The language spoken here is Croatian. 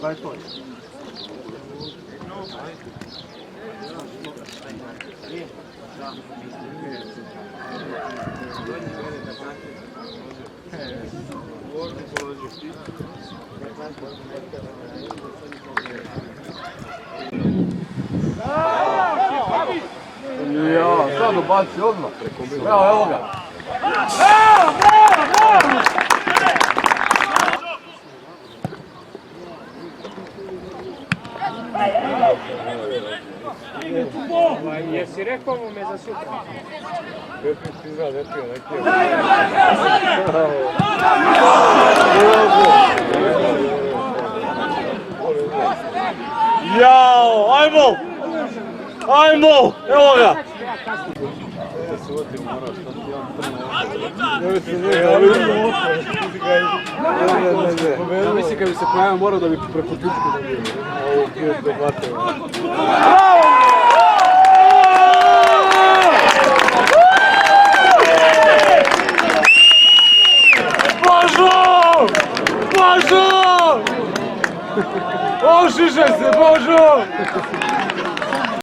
daj to. Ja, sad ubaci odmah. Evo ga. Jesi rekao mu me za sutra? Jao, ajmo! Ajmo! Evo ga! Ja mislim kad bi se pojavio morao da bi preko pičku dobio. Ovo bio prehvatio. Božo! Božo! Ošišaj se, Božo!